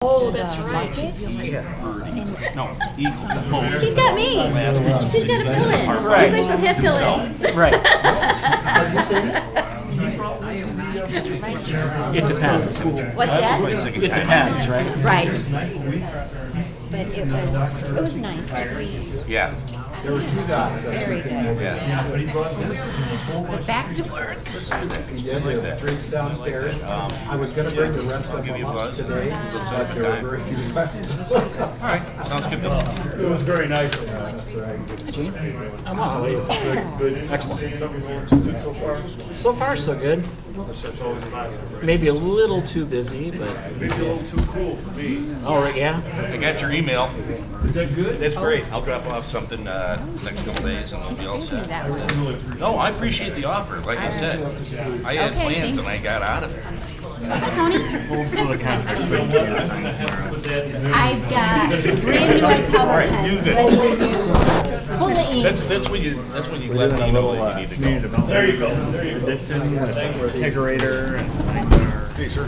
Oh, that's right. No, equal. She's got me. She's got a fill-in. Right. You guys don't have fill-ins. Right. It depends. What's that? It depends, right? Right. But it was nice because we, Yeah, very good. yeah. But back to work. He did, there were drinks downstairs. I was gonna bring the rest of Give you them a up buzz. today, Let's but have a there were time. very few left. All right, sounds good, Bill. It was very nice. That's right. I'm on. Good. Excellent. Something going to so far? So far, so good. Maybe a little too busy, but Maybe a little too cool for me. oh yeah. I got your email. Is that good? That's great. I'll drop off something next couple days and we'll be all Excuse me, set. that one. No, I appreciate the offer. Like I said, I had Okay, plans thank and I got out of it. Hi, Tony. I've got brand new power pen. Use it. Full of ink. That's when you let me know that you need to go. There you go. There you go. Integrator and Hey, sir.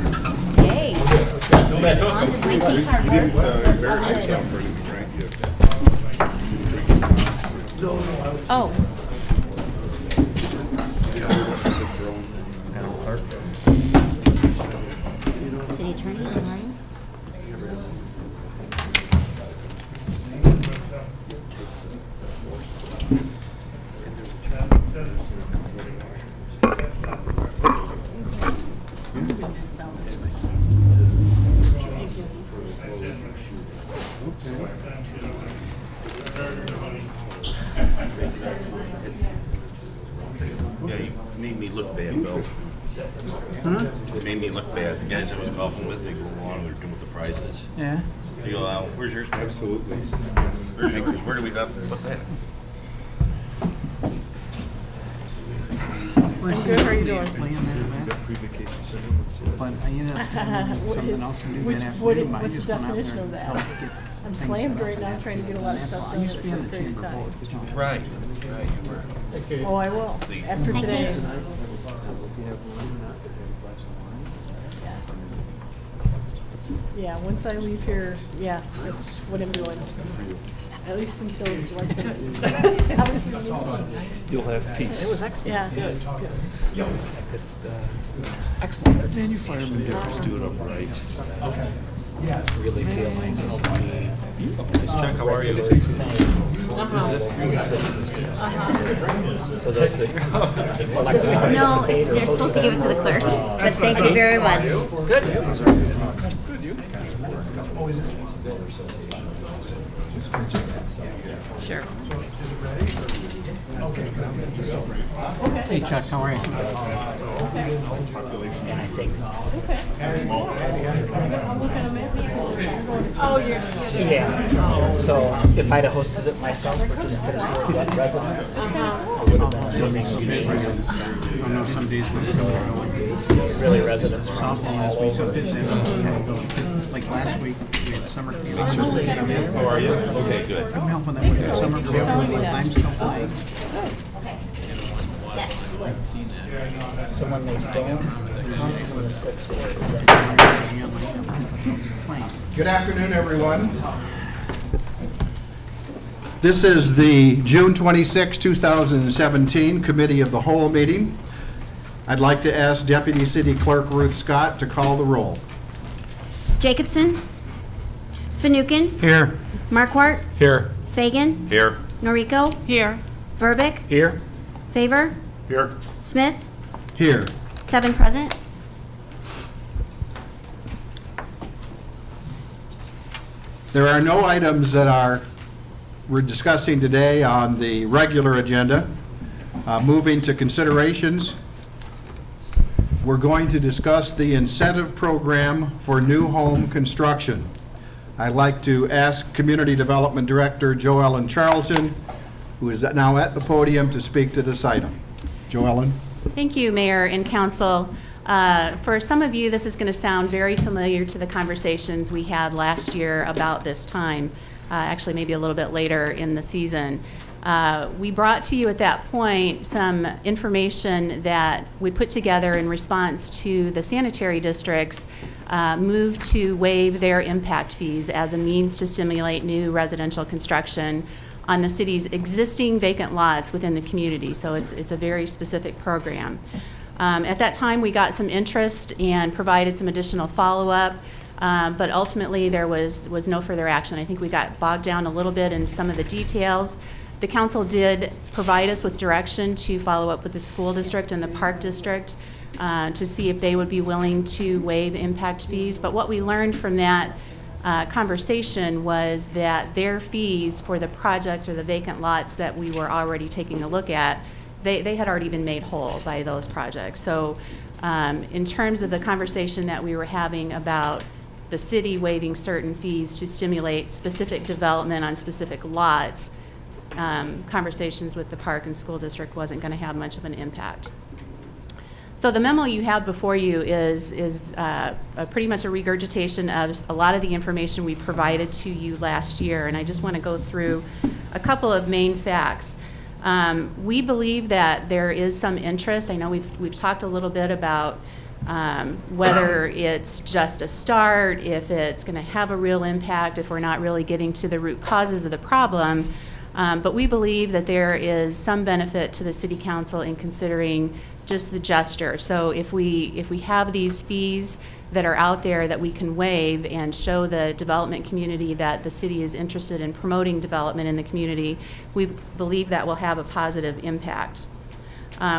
Yay. As long as my key card works, I'm good. Oh. City attorney, how are you? Yeah, you made me look bad, Bill. It made me look bad. The guys I was golfing with, they go along, we were doing with the prizes. yeah. They go, where's yours? Absolutely. Where's yours? Where do we put that? I'm good, how are you doing? But I ended up having something else to do that afternoon. I What's the just went out definition there of and that? helped get I'm things slammed set right now, up. trying to get a lot of stuff I done used to be in in a the short period chamber of board. time. Right, you were. Oh, I will, after Thank today. you. Yeah, once I leave here, yeah, that's what I'm doing. At least until July 17th. You'll have peace. It was excellent. Yeah, Excellent. Then you firemen do. Do it upright. Really feeling Chuck, how are you? for those that elected to No, participate or they're supposed to give it to the clerk, but thank you very much. Sure. Hey Chuck, how are you? and I think oh, you're, yeah. So if I'd have hosted it myself for just 6 more residents, I know some days we're so really residents from softball all this week, so over. busy. Like last week, we had summer camp. How are you? Okay, good. I'm helping them with their summer programs. I'm still playing. Yes. So when they don't come to the 6 board, Playing. Good afternoon, everyone. This is the June 26, 2017 Committee of the Whole meeting. I'd like to ask Deputy City Clerk Ruth Scott to call the roll. Jacobson? Fanouken? Here. Markwart? Here. Fagan? Here. Noriko? here. Verbic? Here. Favor? Here. Smith? Here. 7 present. There are no items that we're discussing today on the regular agenda. Moving to considerations, we're going to discuss the incentive program for new home construction. I'd like to ask Community Development Director Jo Ellen Charlton, who is now at the podium, to speak to this item. Jo Ellen. Thank you, Mayor and Council. For some of you, this is going to sound very familiar to the conversations we had last year about this time, actually maybe a little bit later in the season. We brought to you at that point some information that we put together in response to the sanitary district's move to waive their impact fees as a means to stimulate new residential construction on the city's existing vacant lots within the community. So it's a very specific program. At that time, we got some interest and provided some additional follow-up, but ultimately there was no further action. I think we got bogged down a little bit in some of the details. The council did provide us with direction to follow up with the school district and the park district to see if they would be willing to waive impact fees. But what we learned from that conversation was that their fees for the projects or the vacant lots that we were already taking a look at, they had already been made whole by those projects. So in terms of the conversation that we were having about the city waiving certain fees to stimulate specific development on specific lots, conversations with the park and school district wasn't going to have much of an impact. So the memo you have before you is pretty much a regurgitation of a lot of the information we provided to you last year, and I just want to go through a couple of main facts. We believe that there is some interest. I know we've talked a little bit about whether it's just a start, if it's going to have a real impact, if we're not really getting to the root causes of the problem. But we believe that there is some benefit to the city council in considering just the gesture. So if we have these fees that are out there that we can waive and show the development community that the city is interested in promoting development in the community, we believe that will have a positive impact.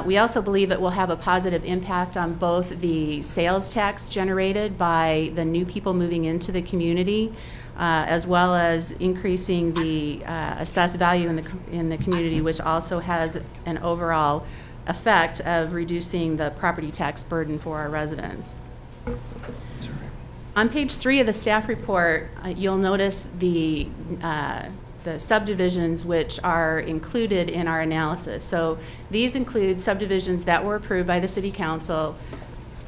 We also believe it will have a positive impact on both the sales tax generated by the new people moving into the community, as well as increasing the assessed value in the community, which also has an overall effect of reducing the property tax burden for our residents. On page 3 of the staff report, you'll notice the subdivisions which are included in our analysis. So these include subdivisions that were approved by the city council,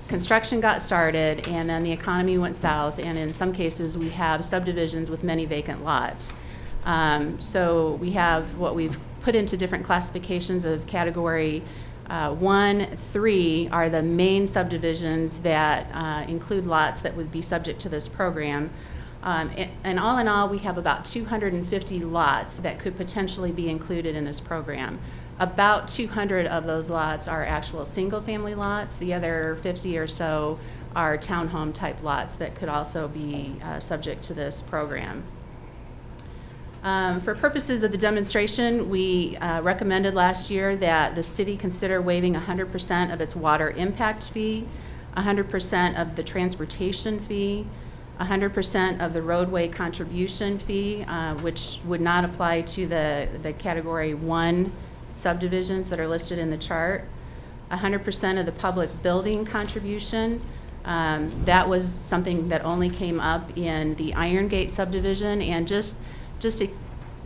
construction got started, and then the economy went south, and in some cases we have subdivisions with many vacant lots. So we have what we've put into different classifications of category 1, 3 are the main subdivisions that include lots that would be subject to this program. And all in all, we have about 250 lots that could potentially be included in this program. About 200 of those lots are actual single-family lots. The other 50 or so are townhome-type lots that could also be subject to this program. For purposes of the demonstration, we recommended last year that the city consider waiving 100% of its water impact fee, 100% of the transportation fee, 100% of the roadway contribution fee, which would not apply to the category 1 subdivisions that are listed in the chart, 100% of the public building contribution. That was something that only came up in the Iron Gate subdivision, and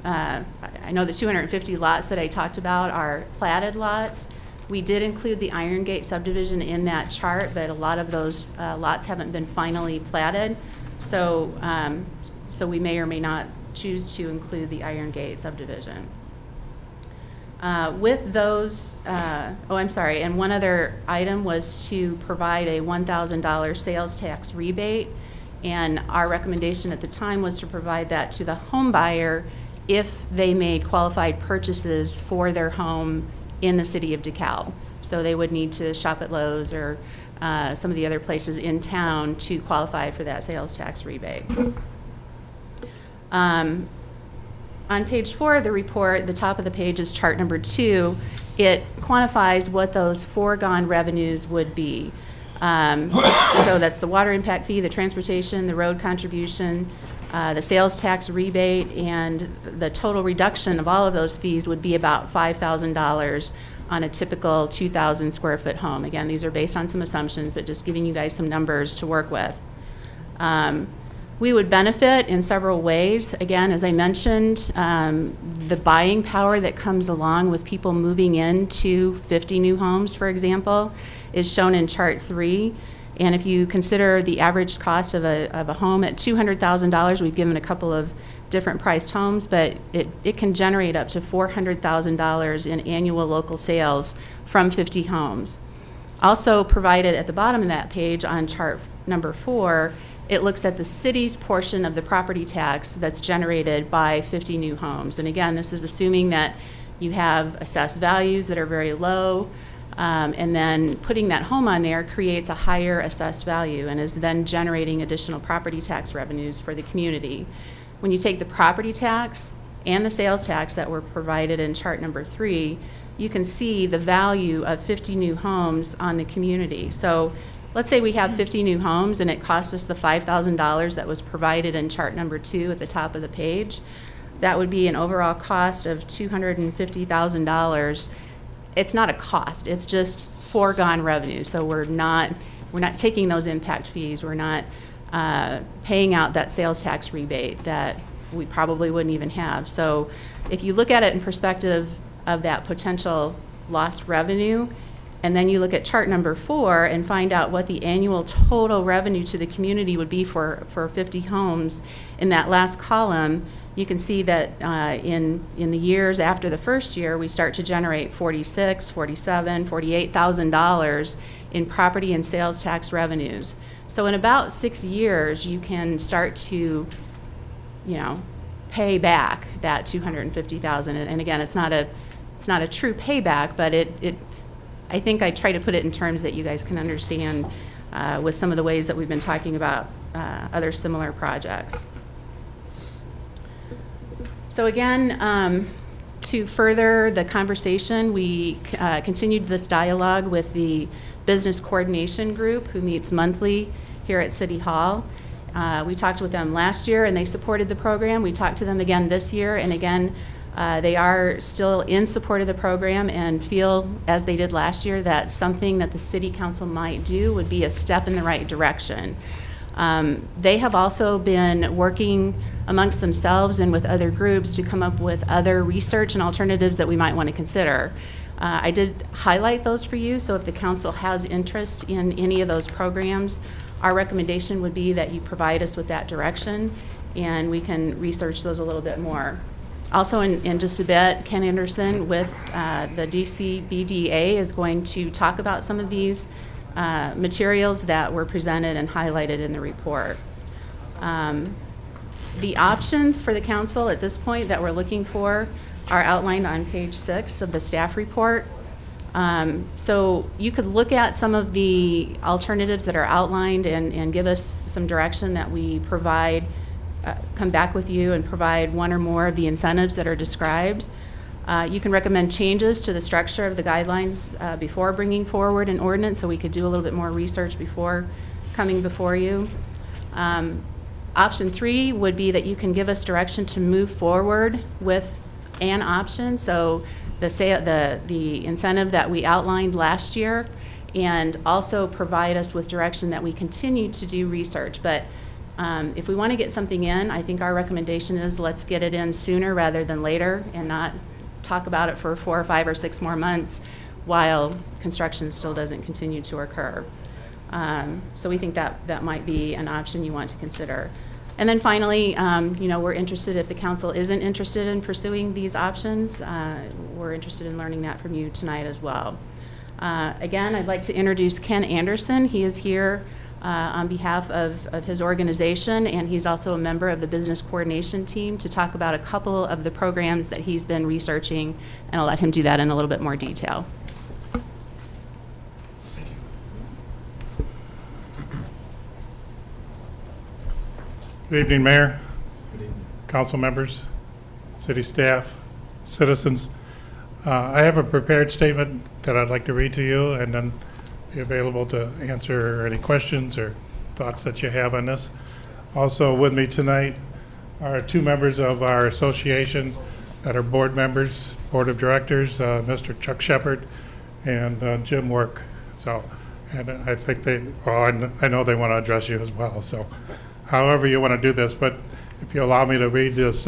I know the 250 lots that I talked about are platted lots. We did include the Iron Gate subdivision in that chart, but a lot of those lots haven't been finally platted. So we may or may not choose to include the Iron Gate subdivision. With those, and one other item was to provide a $1,000 sales tax rebate, and our recommendation at the time was to provide that to the home buyer if they made qualified purchases for their home in the city of DeKalb. So they would need to shop at Lowe's or some of the other places in town to qualify for that sales tax rebate. On page 4 of the report, the top of the page is chart number 2. It quantifies what those foregone revenues would be. So that's the water impact fee, the transportation, the road contribution, the sales tax rebate, and the total reduction of all of those fees would be about $5,000 on a typical 2,000 square foot home. Again, these are based on some assumptions, but just giving you guys some numbers to work with. We would benefit in several ways. Again, as I mentioned, the buying power that comes along with people moving into 50 new homes, for example, is shown in chart 3. And if you consider the average cost of a home at $200,000, we've given a couple of different priced homes, but it can generate up to $400,000 in annual local sales from 50 homes. Also provided at the bottom of that page on chart number 4, it looks at the city's portion of the property tax that's generated by 50 new homes. And again, this is assuming that you have assessed values that are very low, and then putting that home on there creates a higher assessed value and is then generating additional property tax revenues for the community. When you take the property tax and the sales tax that were provided in chart number 3, you can see the value of 50 new homes on the community. So let's say we have 50 new homes and it costs us the $5,000 that was provided in chart number 2 at the top of the page. That would be an overall cost of $250,000. It's not a cost, it's just foregone revenue. So we're not taking those impact fees, we're not paying out that sales tax rebate that we probably wouldn't even have. So if you look at it in perspective of that potential lost revenue, and then you look at chart number 4 and find out what the annual total revenue to the community would be for 50 homes, in that last column, you can see that in the years after the first year, we start to generate $46,000, $47,000, $48,000 in property and sales tax revenues. So in about 6 years, you can start to, pay back that $250,000. And again, it's not a true payback, but I think I try to put it in terms that you guys can understand with some of the ways that we've been talking about other similar projects. So again, to further the conversation, we continued this dialogue with the Business Coordination Group, who meets monthly here at City Hall. We talked with them last year and they supported the program. We talked to them again this year, and again, they are still in support of the program and feel, as they did last year, that something that the City Council might do would be a step in the right direction. They have also been working amongst themselves and with other groups to come up with other research and alternatives that we might want to consider. I did highlight those for you, so if the council has interest in any of those programs, our recommendation would be that you provide us with that direction and we can research those a little bit more. Also, in just a bit, Ken Anderson with the DCBDA is going to talk about some of these materials that were presented and highlighted in the report. The options for the council at this point that we're looking for are outlined on page 6 of the staff report. So you could look at some of the alternatives that are outlined and give us some direction that we provide, come back with you and provide one or more of the incentives that are described. You can recommend changes to the structure of the guidelines before bringing forward an ordinance, so we could do a little bit more research before coming before you. Option 3 would be that you can give us direction to move forward with an option, so the incentive that we outlined last year, and also provide us with direction that we continue to do research. But if we want to get something in, I think our recommendation is let's get it in sooner rather than later and not talk about it for 4 or 5 or 6 more months while construction still doesn't continue to occur. So we think that might be an option you want to consider. And then finally, we're interested, if the council isn't interested in pursuing these options, we're interested in learning that from you tonight as well. Again, I'd like to introduce Ken Anderson. He is here on behalf of his organization, and he's also a member of the business coordination team to talk about a couple of the programs that he's been researching, and I'll let him do that in a little bit more detail. Good evening, Mayor, council members, city staff, citizens. I have a prepared statement that I'd like to read to you and then be available to answer any questions or thoughts that you have on this. Also with me tonight are 2 members of our association that are board members, board of directors, Mr. Chuck Shepard and Jim Work. And I think I know they want to address you as well. So however you want to do this, but if you allow me to read this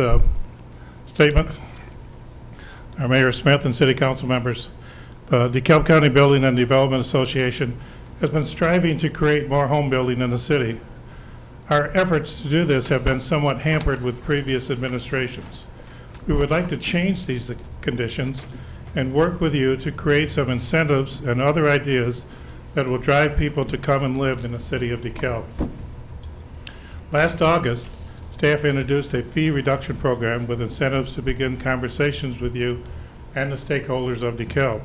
statement. Our Mayor Smith and City Council members, the DeKalb County Building and Development Association has been striving to create more home building in the city. Our efforts to do this have been somewhat hampered with previous administrations. We would like to change these conditions and work with you to create some incentives and other ideas that will drive people to come and live in the city of DeKalb. Last August, staff introduced a fee reduction program with incentives to begin conversations with you and the stakeholders of DeKalb.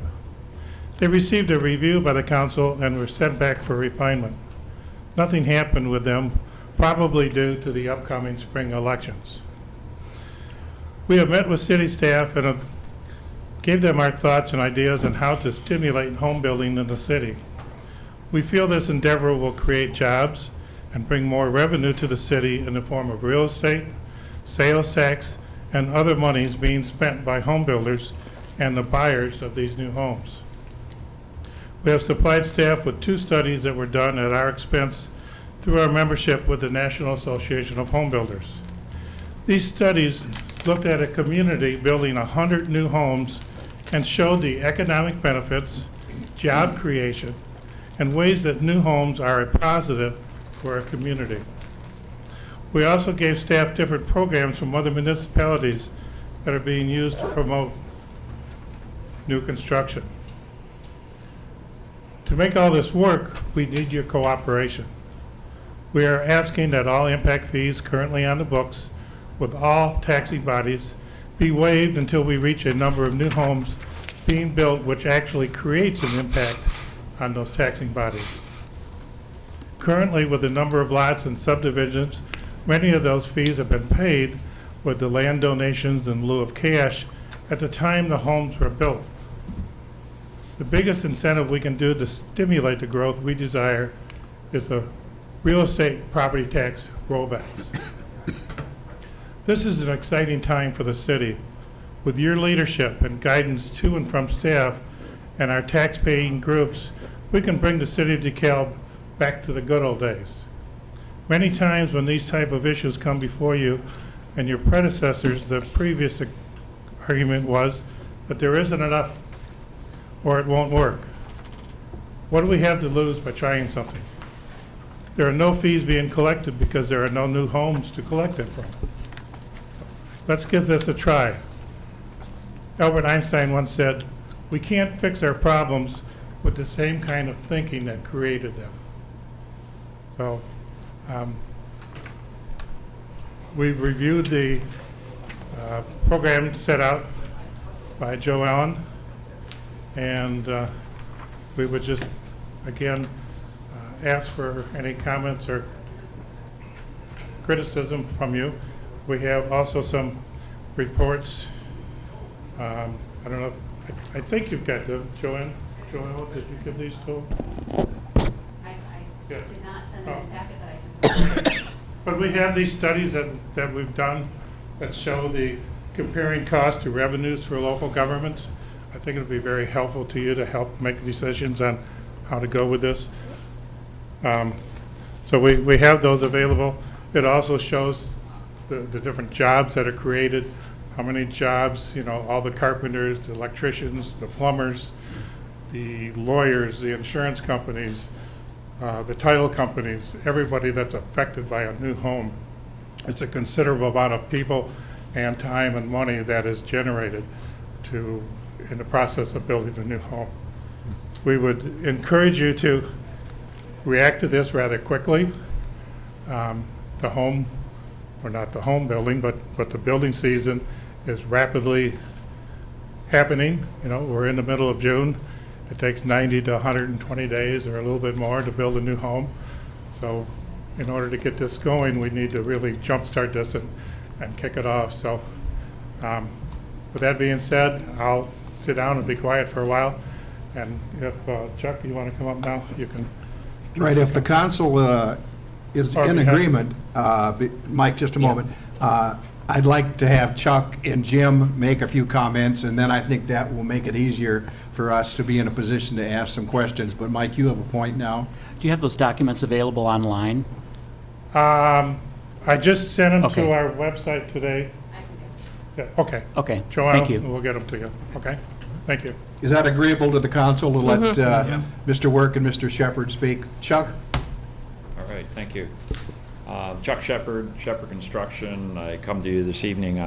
They received a review by the council and were sent back for refinement. Nothing happened with them, probably due to the upcoming spring elections. We have met with city staff and have gave them our thoughts and ideas on how to stimulate home building in the city. We feel this endeavor will create jobs and bring more revenue to the city in the form of real estate, sales tax, and other monies being spent by home builders and the buyers of these new homes. We have supplied staff with 2 studies that were done at our expense through our membership with the National Association of Home Builders. These studies looked at a community building 100 new homes and showed the economic benefits, job creation, and ways that new homes are a positive for a community. We also gave staff different programs from other municipalities that are being used to promote new construction. To make all this work, we need your cooperation. We are asking that all impact fees currently on the books with all taxing bodies be waived until we reach a number of new homes being built which actually creates an impact on those taxing bodies. Currently, with the number of lots and subdivisions, many of those fees have been paid with the land donations in lieu of cash at the time the homes were built. The biggest incentive we can do to stimulate the growth we desire is the real estate property tax rollbacks. This is an exciting time for the city. With your leadership and guidance to and from staff and our tax-paying groups, we can bring the city of DeKalb back to the good old days. Many times when these type of issues come before you and your predecessors, the previous argument was that there isn't enough or it won't work. What do we have to lose by trying something? There are no fees being collected because there are no new homes to collect them from. Let's give this a try. Albert Einstein once said, "We can't fix our problems with the same kind of thinking that created them." So we've reviewed the program set out by Joe Allen, and we would just, again, ask for any comments or criticism from you. We have also some reports. I don't know, I think you've got them, Joanne, did you give these to them? I Yeah. did not send Oh. it in the packet, but I can. But we have these studies that we've done that show the comparing costs to revenues for local governments. I think it'll be very helpful to you to help make decisions on how to go with this. So we have those available. It also shows the different jobs that are created, how many jobs, all the carpenters, the electricians, the plumbers, the lawyers, the insurance companies, the title companies, everybody that's affected by a new home. It's a considerable amount of people and time and money that is generated in the process of building a new home. We would encourage you to react to this rather quickly. The home, or not the home building, but the building season is rapidly happening. We're in the middle of June. It takes 90 to 120 days or a little bit more to build a new home. So in order to get this going, we need to really jumpstart this and kick it off. So with that being said, I'll sit down and be quiet for a while. And if, Chuck, you want to come up now, you can. Right, if the council is Or in we have- agreement, Mike, just a moment, I'd like to have Chuck and Jim make a few comments, and then I think that will make it easier for us to be in a position to ask some questions. But Mike, you have a point now? Do you have those documents available online? I just sent them Okay. to our website today. Yeah, okay. Okay, Joanne, thank you. we'll get them to you, okay? Thank you. Is that agreeable to the council to let Mr. Work and Mr. Shepherd speak? Chuck? All right, thank you. Chuck Shepherd, Shepherd Construction. I come to you this evening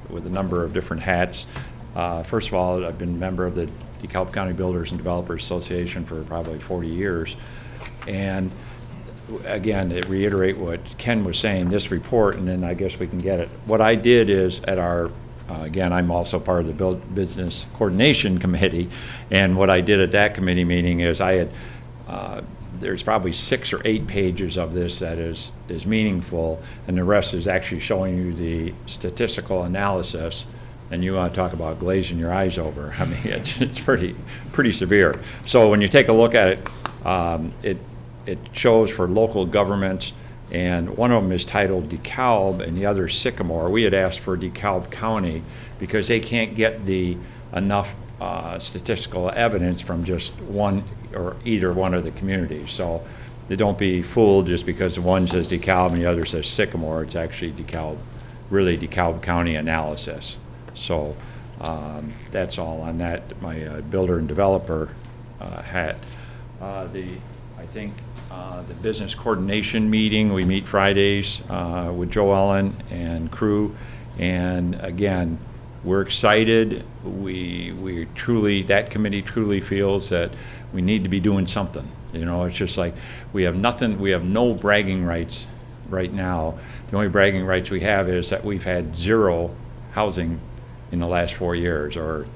with a number of different hats. First of all, I've been a member of the DeKalb County Builders and Developers Association for probably 40 years. And again, to reiterate what Ken was saying, this report, and then I guess we can get it. What I did is at our, again, I'm also part of the Business Coordination Committee, and what I did at that committee meeting is I had, there's probably 6 or 8 pages of this that is meaningful, and the rest is actually showing you the statistical analysis. And you want to talk about glazing your eyes over. I mean, it's pretty severe. So when you take a look at it, it shows for local governments, and one of them is titled DeKalb and the other Sycamore. We had asked for DeKalb County because they can't get enough statistical evidence from just one or either one of the communities. So they don't be fooled just because one says DeKalb and the other says Sycamore. It's actually really DeKalb County analysis. So that's all on that, my builder and developer hat. I think the business coordination meeting, we meet Fridays with Joe Ellen and crew, and again, we're excited. We truly, that committee truly feels that we need to be doing something. You know, it's just like we have nothing, we have no bragging rights right now. The only bragging rights we have is that we've had 0 housing in the last 4 years, or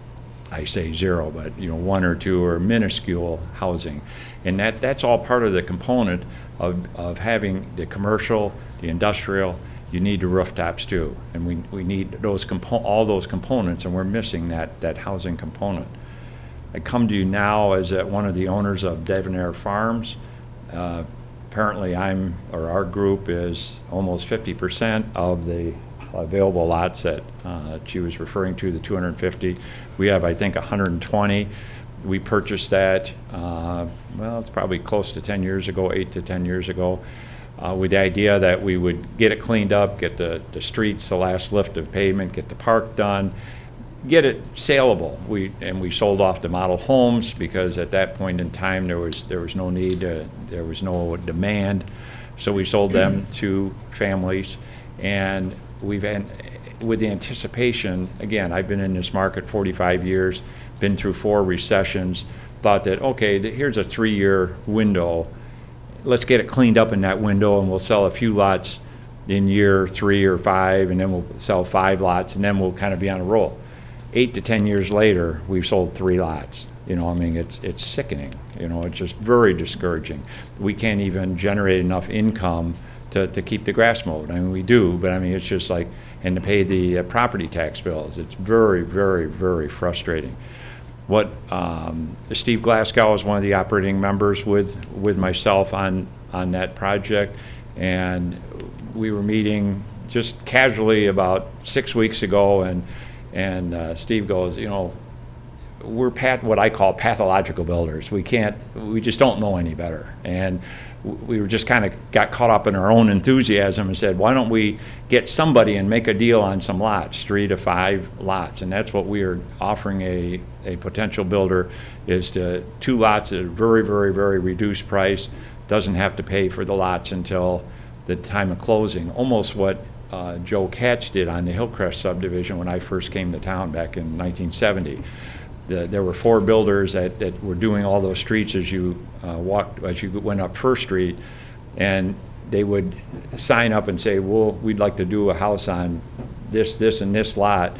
I say 0, but 1 or 2 or minuscule housing. And that's all part of the component of having the commercial, the industrial. You need the rooftops too, and we need all those components, and we're missing that housing component. I come to you now as one of the owners of Devonair Farms. Apparently our group is almost 50% of the available lots that she was referring to, the 250. We have, I think, 120. We purchased that, well, it's probably close to 10 years ago, 8 to 10 years ago, with the idea that we would get it cleaned up, get the streets, the last lift of pavement, get the park done, get it saleable. We sold off the model homes because at that point in time there was no need, there was no demand. So we sold them to families, and we've had, with the anticipation, again, I've been in this market 45 years, been through 4 recessions, thought that, okay, here's a 3-year window. Let's get it cleaned up in that window, and we'll sell a few lots in year 3 or 5, and then we'll sell 5 lots, and then we'll kind of be on a roll. 8 to 10 years later, we've sold 3 lots. I mean, it's sickening. It's just very discouraging. We can't even generate enough income to keep the grass mowed. I mean, we do, but I mean, it's just like, and to pay the property tax bills. It's very, very, very frustrating. What Steve Glasgow is one of the operating members with myself on that project, and we were meeting just casually about 6 weeks ago, and Steve goes, we're what I call pathological builders. We just don't know any better. And we were just kind of got caught up in our own enthusiasm and said, why don't we get somebody and make a deal on some lots, 3 to 5 lots. And that's what we are offering a potential builder, is 2 lots at a very, very, very reduced price, doesn't have to pay for the lots until the time of closing. Almost what Joe Katz did on the Hillcrest subdivision when I first came to town back in 1970. There were 4 builders that were doing all those streets as you went up First Street, and they would sign up and say, well, we'd like to do a house on this, and this lot.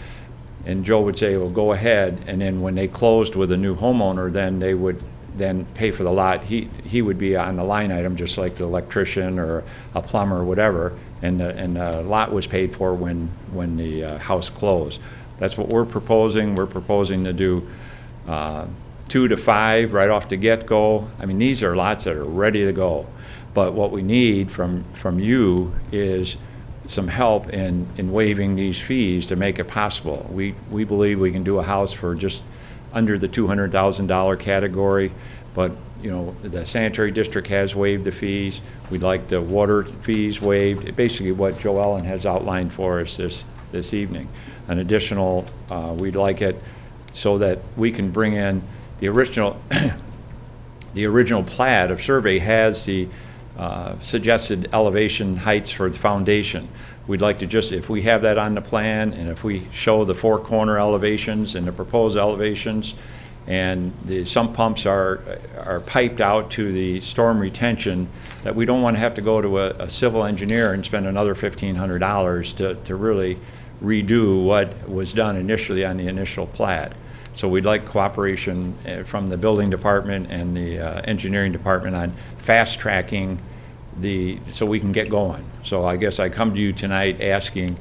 And Joe would say, well, go ahead. And then when they closed with a new homeowner, then they would then pay for the lot. He would be on the line item just like the electrician or a plumber or whatever, and the lot was paid for when the house closed. That's what we're proposing. We're proposing to do 2 to 5 right off the get-go. I mean, these are lots that are ready to go. But what we need from you is some help in waiving these fees to make it possible. We believe we can do a house for just under the $200,000 category, but the sanitary district has waived the fees. We'd like the water fees waived. Basically what Joe Ellen has outlined for us this evening. An additional, we'd like it so that we can bring in the original, the original plat of survey has the suggested elevation heights for the foundation. We'd like to just, if we have that on the plan, and if we show the four corner elevations and the proposed elevations, and the sump pumps are piped out to the storm retention, that we don't want to have to go to a civil engineer and spend another $1,500 to really redo what was done initially on the initial plat. So we'd like cooperation from the building department and the engineering department on fast tracking so we can get going. So I guess I come to you tonight asking,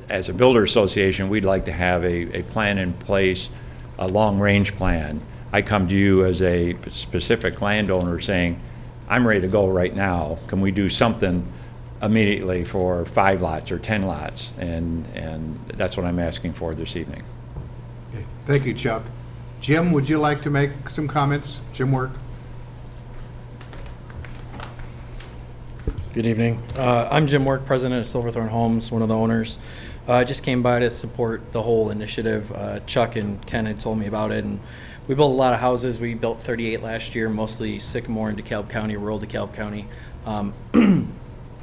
as a builder association, we'd like to have a plan in place, a long-range plan. I come to you as a specific landowner saying, I'm ready to go right now. Can we do something immediately for 5 lots or 10 lots? And that's what I'm asking for this evening. Okay. Thank you, Chuck. Jim, would you like to make some comments? Jim Work? Good evening. I'm Jim Work, president of Silverthorne Homes, one of the owners. I just came by to support the whole initiative. Chuck and Ken had told me about it, and we built a lot of houses. We built 38 last year, mostly Sycamore in DeKalb County, rural DeKalb County.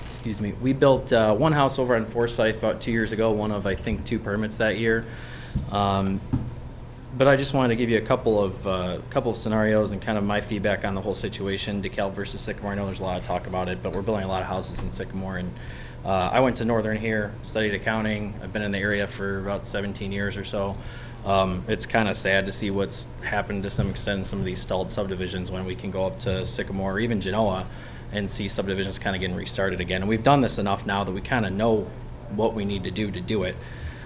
Excuse me. We built one house over on Forsyth about 2 years ago, one of, I think, 2 permits that year. But I just wanted to give you a couple of scenarios and kind of my feedback on the whole situation, DeKalb versus Sycamore. I know there's a lot of talk about it, but we're building a lot of houses in Sycamore. And I went to Northern here, studied accounting. I've been in the area for about 17 years or so. It's kind of sad to see what's happened to some extent in some of these stalled subdivisions when we can go up to Sycamore or even Genoa and see subdivisions kind of getting restarted again. And we've done this enough now that we kind of know what we need to do it.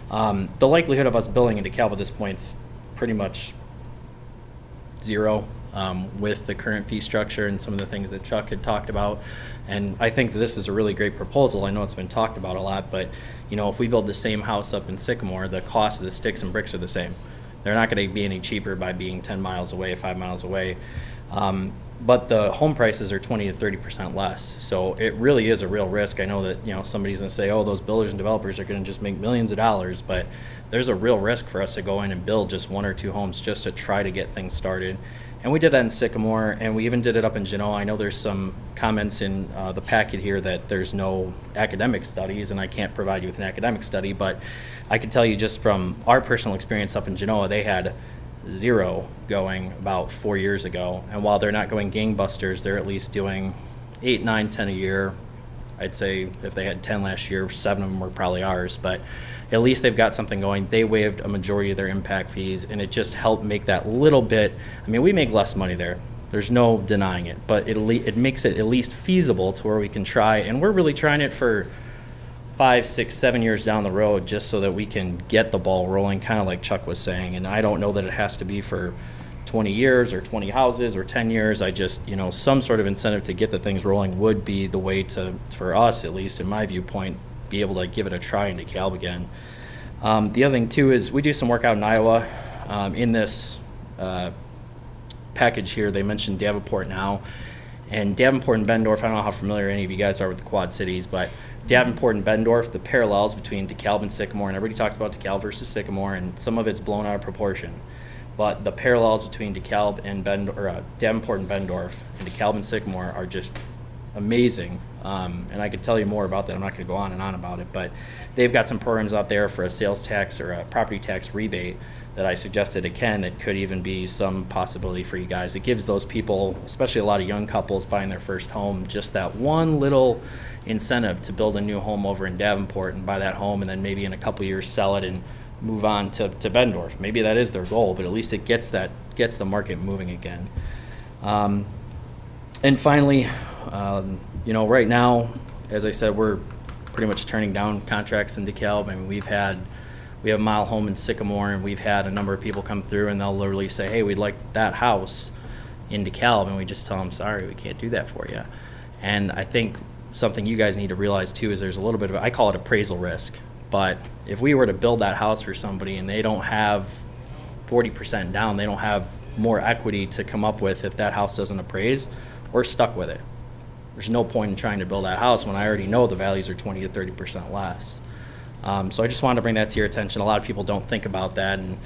The likelihood of us building in DeKalb at this point's pretty much zero with the current fee structure and some of the things that Chuck had talked about. And I think that this is a really great proposal. I know it's been talked about a lot, but you know, if we build the same house up in Sycamore, the cost of the sticks and bricks are the same. They're not going to be any cheaper by being 10 miles away, 5 miles away. But the home prices are 20 to 30% less. So it really is a real risk. I know that, you know, somebody's going to say, oh, those builders and developers are going to just make millions of dollars, but there's a real risk for us to go in and build just 1 or 2 homes just to try to get things started. And we did that in Sycamore, and we even did it up in Genoa. I know there's some comments in the packet here that there's no academic studies, and I can't provide you with an academic study, but I can tell you just from our personal experience up in Genoa, they had 0 going about 4 years ago. And while they're not going gangbusters, they're at least doing 8, 9, 10 a year. I'd say if they had 10 last year, 7 of them were probably ours, but at least they've got something going. They waived a majority of their impact fees, and it just helped make that little bit. I mean, we make less money there. There's no denying it, but it makes it at least feasible to where we can try, and we're really trying it for 5, 6, 7 years down the road just so that we can get the ball rolling, kind of like Chuck was saying. And I don't know that it has to be for 20 years or 20 houses or 10 years. I just, you know, some sort of incentive to get the things rolling would be the way to, for us, at least in my viewpoint, be able to give it a try in DeKalb again. The other thing too is we do some work out in Iowa. In this package here, they mentioned Davenport now. And Davenport and Bendorf, I don't know how familiar any of you guys are with the Quad Cities, but Davenport and Bendorf, the parallels between DeKalb and Sycamore, and everybody talks about DeKalb versus Sycamore, and some of it's blown out of proportion. But the parallels between DeKalb and Davenport and Bendorf and DeKalb and Sycamore are just amazing. And I could tell you more about that. I'm not going to go on and on about it, but they've got some programs out there for a sales tax or a property tax rebate that I suggested to Ken. It could even be some possibility for you guys. It gives those people, especially a lot of young couples buying their first home, just that one little incentive to build a new home over in Davenport and buy that home, and then maybe in a couple years sell it and move on to Bendorf. Maybe that is their goal, but at least it gets the market moving again. And finally, you know, right now, as I said, we're pretty much turning down contracts in DeKalb. I mean, we have a Mile Home in Sycamore, and we've had a number of people come through, and they'll literally say, hey, we'd like that house in DeKalb, and we just tell them, sorry, we can't do that for you. And I think something you guys need to realize too is there's a little bit of, I call it appraisal risk, but if we were to build that house for somebody and they don't have 40% down, they don't have more equity to come up with if that house doesn't appraise, we're stuck with it. There's no point in trying to build that house when I already know the values are 20 to 30% less. So I just wanted to bring that to your attention. A lot of people don't think about that, and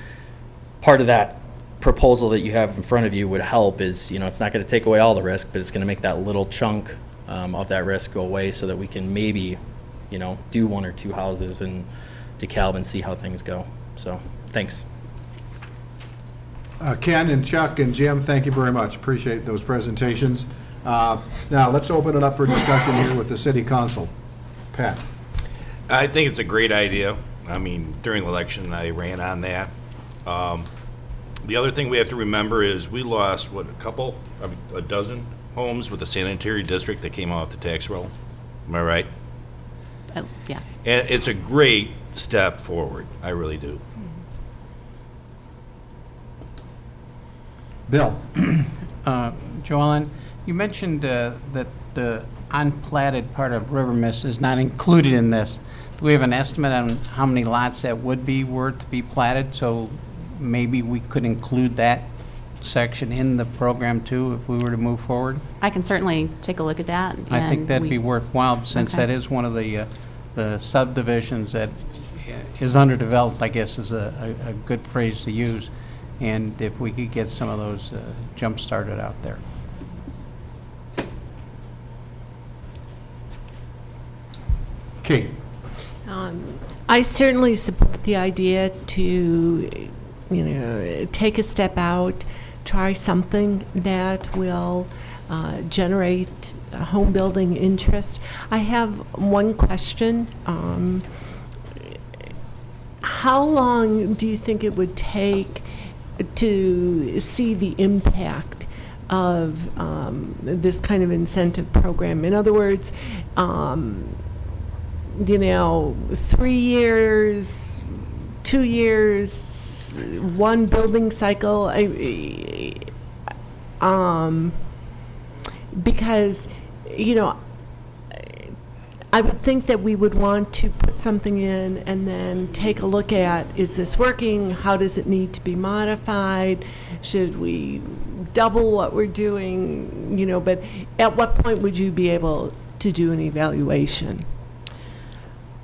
part of that proposal that you have in front of you would help is, it's not going to take away all the risk, but it's going to make that little chunk of that risk go away so that we can maybe, do 1 or 2 houses in DeKalb and see how things go. So, thanks. Ken and Chuck and Jim, thank you very much. Appreciate those presentations. Now, let's open it up for discussion here with the city council. Pat? I think it's a great idea. I mean, during the election, I ran on that. The other thing we have to remember is we lost, a dozen homes with the sanitary district that came off the tax roll. Am I right? Yeah. And it's a great step forward. I really do. Bill? Joellen, you mentioned that the unplatted part of River Mist is not included in this. Do we have an estimate on how many lots that would be were to be platted? So maybe we could include that section in the program too if we were to move forward? I can certainly take a look at that. I think that'd be worthwhile since Okay. that is one of the subdivisions that is underdeveloped, I guess is a good phrase to use. And if we could get some of those jump-started out there. Kate? I certainly support the idea to, take a step out, try something that will generate home building interest. I have one question. How long do you think it would take to see the impact of this kind of incentive program? In other words, 3 years, 2 years, 1 building cycle, because, I would think that we would want to put something in and then take a look at, is this working? How does it need to be modified? Should we double what we're doing? But at what point would you be able to do an evaluation?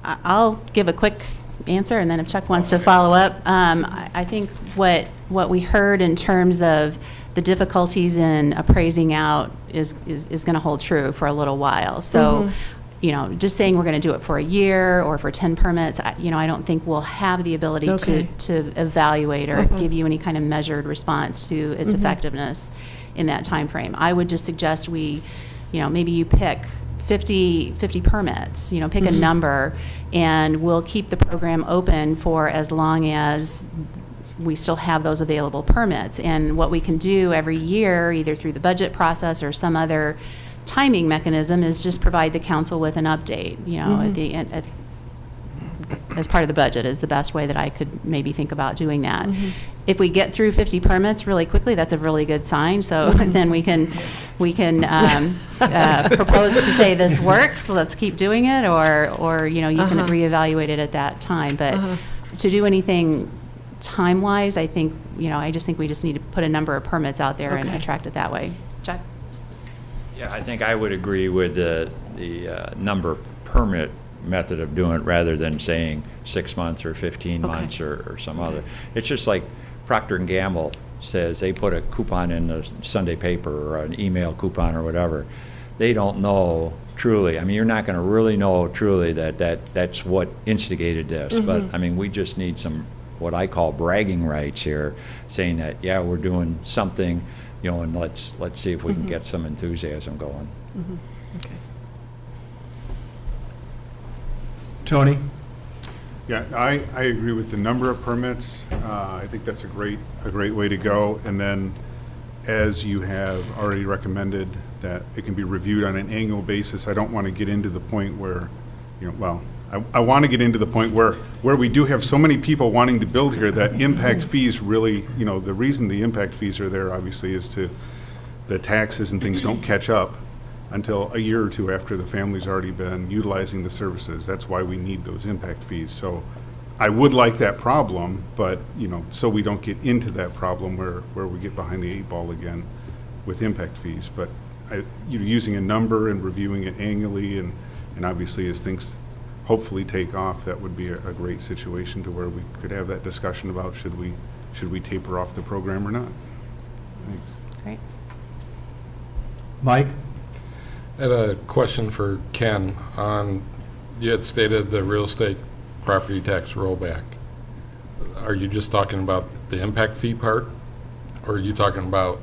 I'll give a quick answer, and then if Chuck wants to follow up. I think what we heard in terms of the difficulties in appraising out is going to hold true for a little while. So, just saying we're going to do it for a year or for 10 permits, I don't think we'll have the ability to evaluate or give you any kind of measured response to its effectiveness in that time frame. I would just suggest we, maybe you pick 50 permits, pick a number, and we'll keep the program open for as long as we still have those available permits. And what we can do every year, either through the budget process or some other timing mechanism, is just provide the council with an update, as part of the budget is the best way that I could maybe think about doing that. If we get through 50 permits really quickly, that's a really good sign. So then we can propose to say this works, let's keep doing it, or you can reevaluate it at that time. But to do anything time-wise, I think, I just think we just need to put a number of permits out there and attract it that way. Chuck? Yeah, I think I would agree with the number permit method of doing it rather than saying 6 months or 15 months or some other. It's just like Procter & Gamble says they put a coupon in the Sunday paper or an email coupon or whatever. They don't know truly. I mean, you're not going to really know truly that's what instigated this. But, I mean, we just need some what I call bragging rights here, saying that, yeah, we're doing something, and let's see if we can get some enthusiasm going. Okay. Tony? Yeah, I agree with the number of permits. I think that's a great way to go. And then, as you have already recommended, that it can be reviewed on an annual basis. I don't want to get into the point where, I want to get into the point where we do have so many people wanting to build here that impact fees really, the reason the impact fees are there obviously is to, the taxes and things don't catch up until a year or two after the family's already been utilizing the services. That's why we need those impact fees. So I would like that problem, but, so we don't get into that problem where we get behind the 8 ball again with impact fees. But using a number and reviewing it annually and obviously as things hopefully take off, that would be a great situation to where we could have that discussion about should we taper off the program or not. Thanks. Great. Mike? I had a question for Ken on, you had stated the real estate property tax rollback. Are you just talking about the impact fee part? Or are you talking about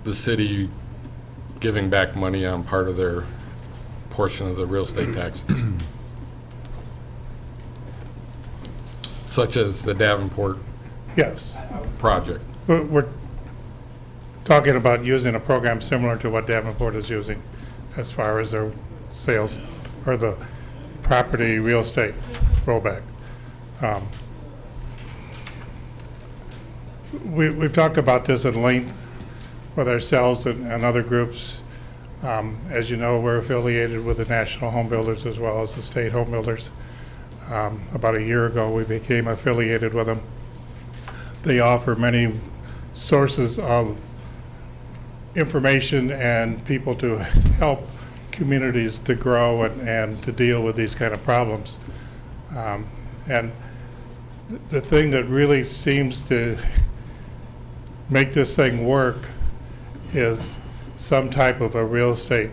the city giving back money on part of their portion of the real estate tax? Such as the Davenport Yes. project. We're talking about using a program similar to what Davenport is using as far as their sales or the property real estate rollback. We've talked about this at length with ourselves and other groups. As you know, we're affiliated with the National Home Builders as well as the state home builders. About a year ago, we became affiliated with them. They offer many sources of information and people to help communities to grow and to deal with these kind of problems. And the thing that really seems to make this thing work is some type of a real estate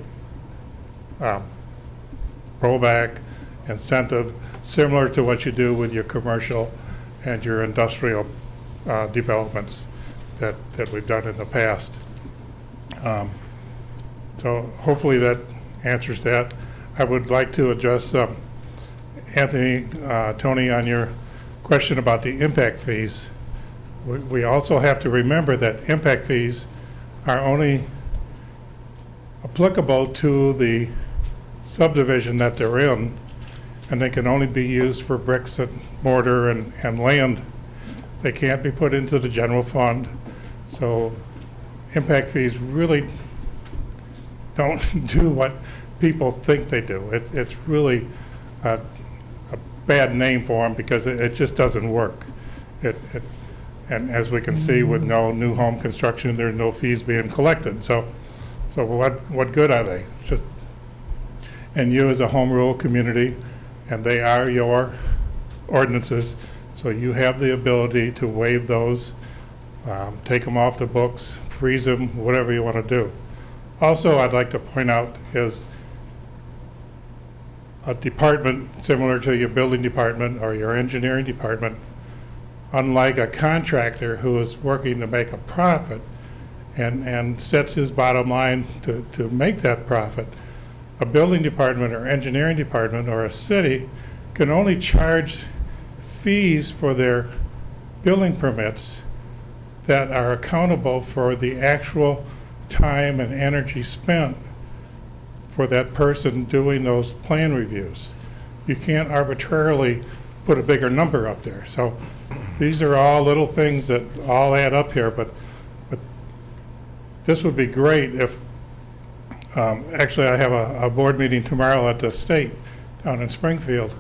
rollback incentive, similar to what you do with your commercial and your industrial developments that we've done in the past. So hopefully that answers that. I would like to address Anthony, Tony, on your question about the impact fees. We also have to remember that impact fees are only applicable to the subdivision that they're in, and they can only be used for bricks and mortar and land. They can't be put into the general fund. So impact fees really don't do what people think they do. It's really a bad name for them because it just doesn't work. And as we can see, with no new home construction, there are no fees being collected. So what good are they? And you as a home rule community, and they are your ordinances, so you have the ability to waive those, take them off the books, freeze them, whatever you want to do. Also, I'd like to point out is a department similar to your building department or your engineering department, unlike a contractor who is working to make a profit and sets his bottom line to make that profit, a building department or engineering department or a city can only charge fees for their building permits that are accountable for the actual time and energy spent for that person doing those plan reviews. You can't arbitrarily put a bigger number up there. So these are all little things that all add up here, but this would be great if, actually I have a board meeting tomorrow at the state down in Springfield,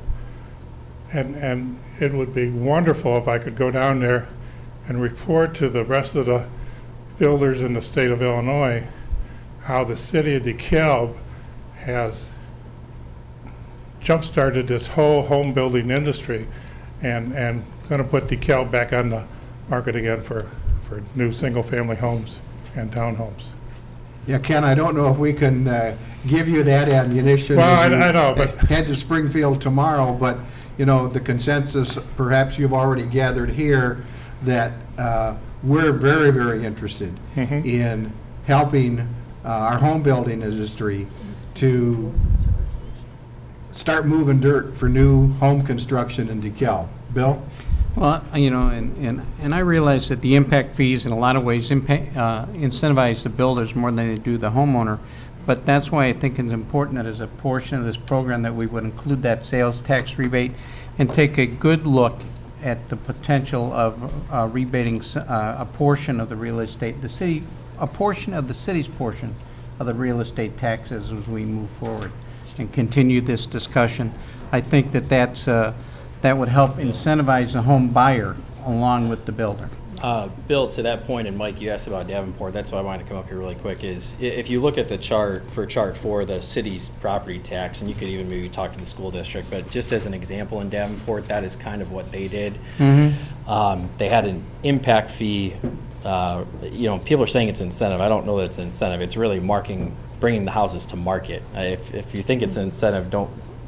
and it would be wonderful if I could go down there and report to the rest of the builders in the state of Illinois how the city of DeKalb has jump-started this whole home building industry and going to put DeKalb back on the market again for new single-family homes and townhomes. Yeah, Ken, I don't know if we can give you that ammunition. Well, as you I know, but head to Springfield tomorrow, but, you know, the consensus, perhaps you've already gathered here, that we're very, very interested in helping our home building industry to start moving dirt for new home construction in DeKalb. Bill? Well, you know, and I realize that the impact fees in a lot of ways incentivize the builders more than they do the homeowner, but that's why I think it's important that as a portion of this program that we would include that sales tax rebate and take a good look at the potential of rebating a portion of the real estate, a portion of the city's portion of the real estate taxes as we move forward and continue this discussion. I think that that would help incentivize the home buyer along with the builder. Bill, to that point, and Mike, you asked about Davenport, that's why I wanted to come up here really quick, is if you look at the chart for the city's property tax, and you could even maybe talk to the school district, but just as an example in Davenport, that is kind of what they did. They had an impact fee, people are saying it's incentive. I don't know that it's an incentive. It's really bringing the houses to market. If you think it's an incentive,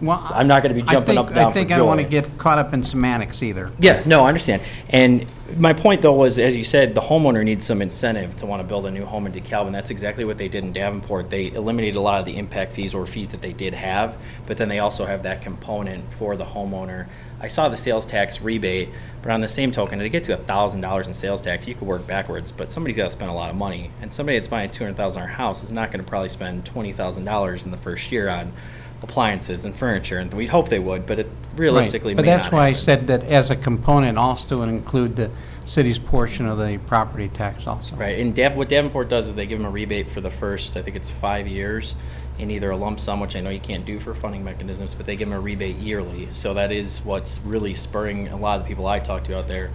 I'm not going to be jumping up and down for joy. I think I don't want to get caught up in semantics either. Yeah, no, I understand. And my point, though, was, as you said, the homeowner needs some incentive to want to build a new home in DeKalb, and that's exactly what they did in Davenport. They eliminated a lot of the impact fees or fees that they did have, but then they also have that component for the homeowner. I saw the sales tax rebate, but on the same token, to get to $1,000 in sales tax, you could work backwards, but somebody's got to spend a lot of money. And somebody that's buying a $200,000 house is not going to probably spend $20,000 in the first year on appliances and furniture, and we'd hope they would, but it realistically may But that's not why I happen. said that as a component also to include the city's portion of the property tax also. Right, and what Davenport does is they give them a rebate for the first, I think it's 5 years, in either a lump sum, which I know you can't do for funding mechanisms, but they give them a rebate yearly. So that is what's really spurring a lot of the people I talk to out there,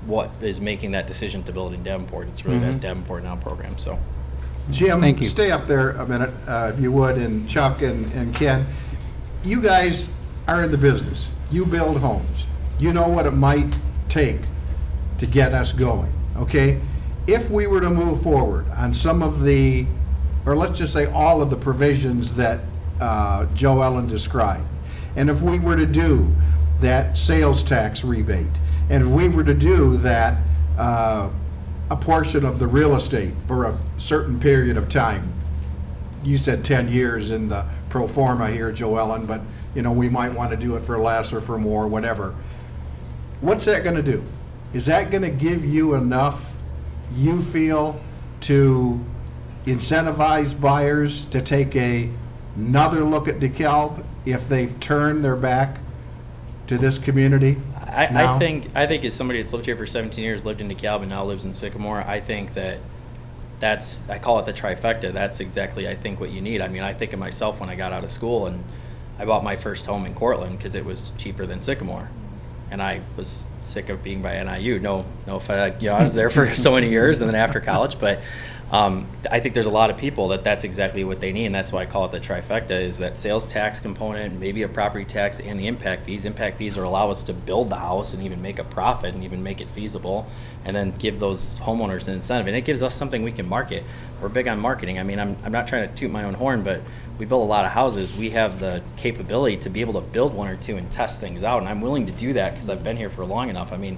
what is making that decision to build in Davenport. It's really that Davenport Now program, so. Jim, Thank you. stay up there a minute, if you would, and Chuck and Ken. You guys are in the business. You build homes. You know what it might take to get us going, okay? If we were to move forward on some of the, or let's just say all of the provisions that Joe Ellen described, and if we were to do that sales tax rebate, and if we were to do that a portion of the real estate for a certain period of time. You said 10 years in the pro forma here, Joe Ellen, but we might want to do it for less or for more, whatever. What's that going to do? Is that going to give you enough, you feel, to incentivize buyers to take another look at DeKalb if they've turned their back to this community? I think as somebody that's lived here for 17 years, lived in DeKalb, and now lives in Sycamore, I think I call it the trifecta. That's exactly, I think, what you need. I mean, I think of myself when I got out of school, and I bought my first home in Cortland because it was cheaper than Sycamore. And I was sick of being by NIU. No offense, I was there for so many years and then after college, but I think there's a lot of people that's exactly what they need, and that's why I call it the trifecta, is that sales tax component, maybe a property tax, and the impact fees. Impact fees will allow us to build the house and even make a profit and even make it feasible, and then give those homeowners an incentive. And it gives us something we can market. We're big on marketing. I mean, I'm not trying to toot my own horn, but we build a lot of houses. We have the capability to be able to build one or two and test things out, and I'm willing to do that because I've been here for long enough. I mean,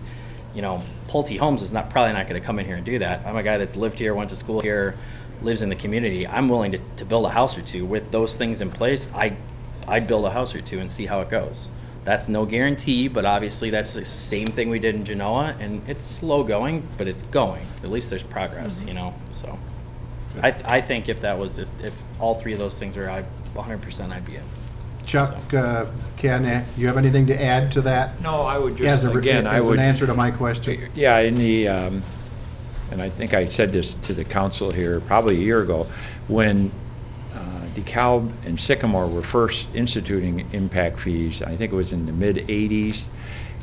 Pulte Homes is probably not going to come in here and do that. I'm a guy that's lived here, went to school here, lives in the community. I'm willing to build a house or two. With those things in place, I'd build a house or two and see how it goes. That's no guarantee, but obviously that's the same thing we did in Genoa, and it's slow going, but it's going. At least there's progress, so. I think if all three of those things are 100%, I'd be in. Chuck, Ken, you have anything to add to that? No, I would As just, again, I an would. answer to my question? Yeah, and I think I said this to the council here probably a year ago, when DeKalb and Sycamore were first instituting impact fees. I think it was in the mid-'80s,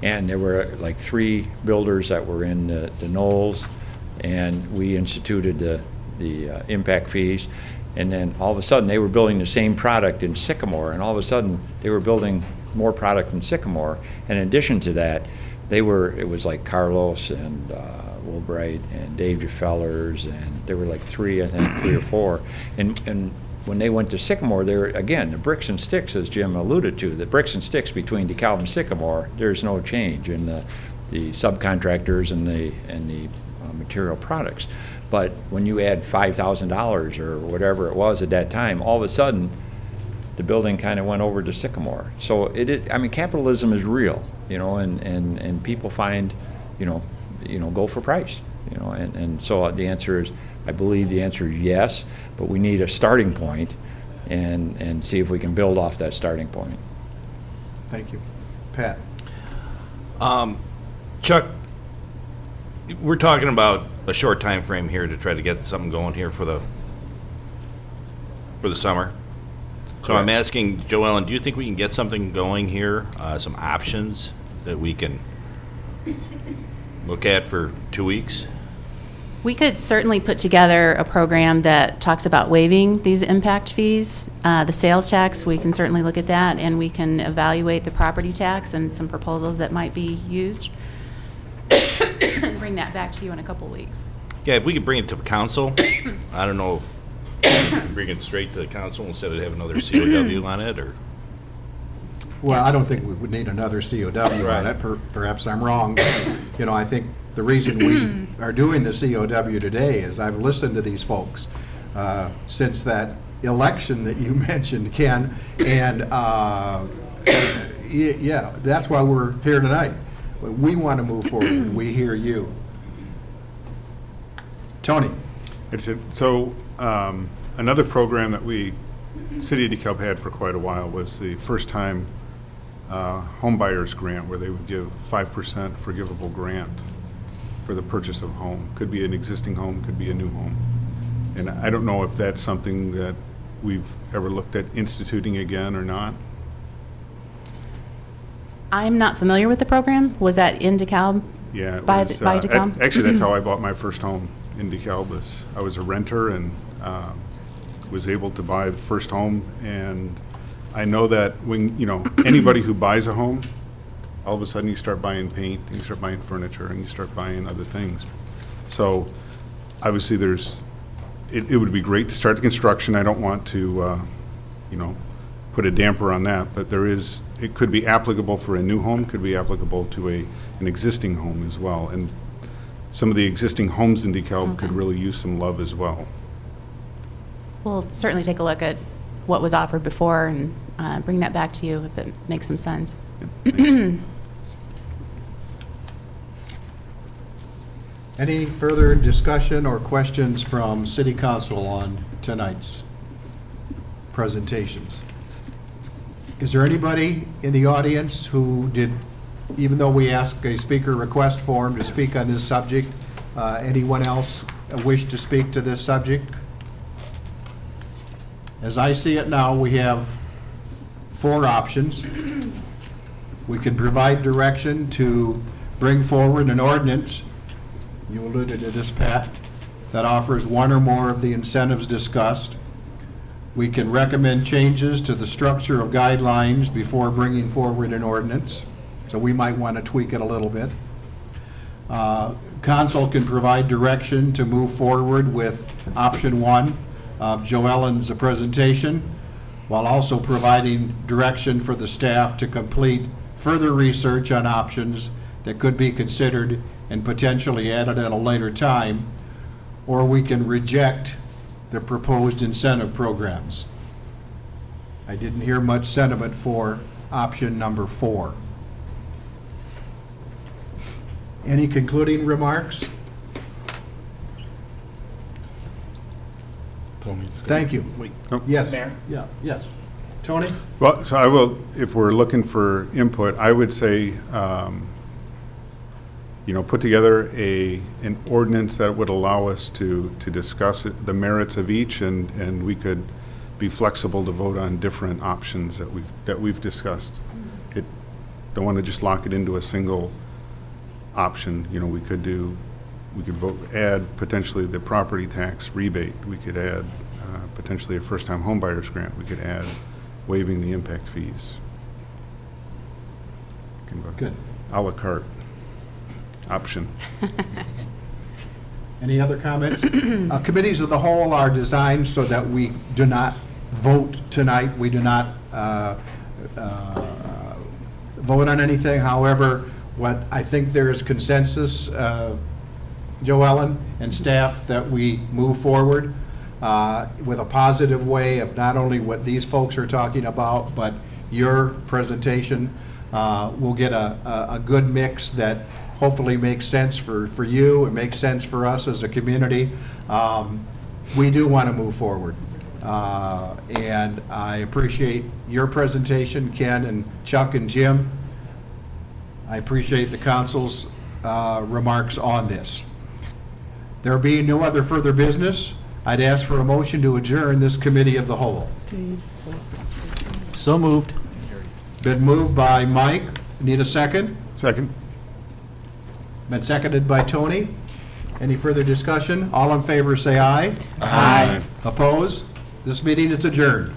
and there were like 3 builders that were in the Knolls, and we instituted the impact fees. And then all of a sudden, they were building the same product in Sycamore, and all of a sudden, they were building more product in Sycamore. And in addition to that, it was like Carlos and Wilbright and Dave DeFellers, and there were like 3 or 4. And when they went to Sycamore, they were, again, the bricks and sticks, as Jim alluded to, the bricks and sticks between DeKalb and Sycamore, there's no change in the subcontractors and the material products. But when you add $5,000 or whatever it was at that time, all of a sudden, the building kind of went over to Sycamore. So capitalism is real, and people find, go for price, and so the answer is, I believe the answer is yes, but we need a starting point and see if we can build off that starting point. Thank you. Pat? Chuck, we're talking about a short time frame here to try to get something going here for the summer. So I'm asking Joe Ellen, do you think we can get something going here, some options that we can look at for 2 weeks? We could certainly put together a program that talks about waiving these impact fees. The sales tax, we can certainly look at that, and we can evaluate the property tax and some proposals that might be used. And bring that back to you in a couple weeks. Yeah, if we could bring it to council, I don't know, bring it straight to the council instead of having another COW on it, or? Well, I don't think we would need another COW on it. Perhaps I'm wrong. But, you know, I think the reason we are doing the COW today is I've listened to these folks since that election that you mentioned, Ken, and yeah, that's why we're here tonight. We want to move forward. We hear you. Tony. So another program that City of DeKalb had for quite a while was the first-time home buyers grant, where they would give 5% forgivable grant for the purchase of a home. Could be an existing home, could be a new home. And I don't know if that's something that we've ever looked at instituting again or not. I'm not familiar with the program. Was that in DeKalb? Yeah, it By was, DeKalb? actually, that's how I bought my first home in DeKalb. I was a renter and was able to buy the first home. And I know that when, anybody who buys a home, all of a sudden you start buying paint, and you start buying furniture, and you start buying other things. So obviously it would be great to start the construction. I don't want to, put a damper on that, but it could be applicable for a new home, could be applicable to an existing home as well. And some of the existing homes in DeKalb could really use some love as well. We'll certainly take a look at what was offered before and bring that back to you if it makes some sense. Any further discussion or questions from City Council on tonight's presentations? Is there anybody in the audience who did, even though we asked a speaker request form to speak on this subject, anyone else wish to speak to this subject? As I see it now, we have 4 options. We can provide direction to bring forward an ordinance, you alluded to this, Pat, that offers one or more of the incentives discussed. We can recommend changes to the structure of guidelines before bringing forward an ordinance, so we might want to tweak it a little bit. Council can provide direction to move forward with option 1 of Joe Ellen's presentation, while also providing direction for the staff to complete further research on options that could be considered and potentially added at a later time, or we can reject the proposed incentive programs. I didn't hear much sentiment for option number 4. Any concluding remarks? Tony. Thank you. Yes. Mayor? Yeah, yes. Tony? Well, so I will, if we're looking for input, I would say, put together an ordinance that would allow us to discuss the merits of each, and we could be flexible to vote on different options that we've discussed. Don't want to just lock it into a single option. We could add potentially the property tax rebate. We could add potentially a first-time homebuyers grant. We could add waiving the impact fees. Good. A la carte option. Any other comments? Committees of the whole are designed so that we do not vote tonight. We do not vote on anything. However, what I think there is consensus, Joe Ellen and staff, that we move forward with a positive way of not only what these folks are talking about, but your presentation. We'll get a good mix that hopefully makes sense for you and makes sense for us as a community. We do want to move forward. And I appreciate your presentation, Ken and Chuck and Jim. I appreciate the council's remarks on this. There being no other further business, I'd ask for a motion to adjourn this committee of the whole. So moved. Been moved by Mike. Need a second? Second. Been seconded by Tony. Any further discussion? All in favor, say aye. Aye. Oppose? This meeting is adjourned.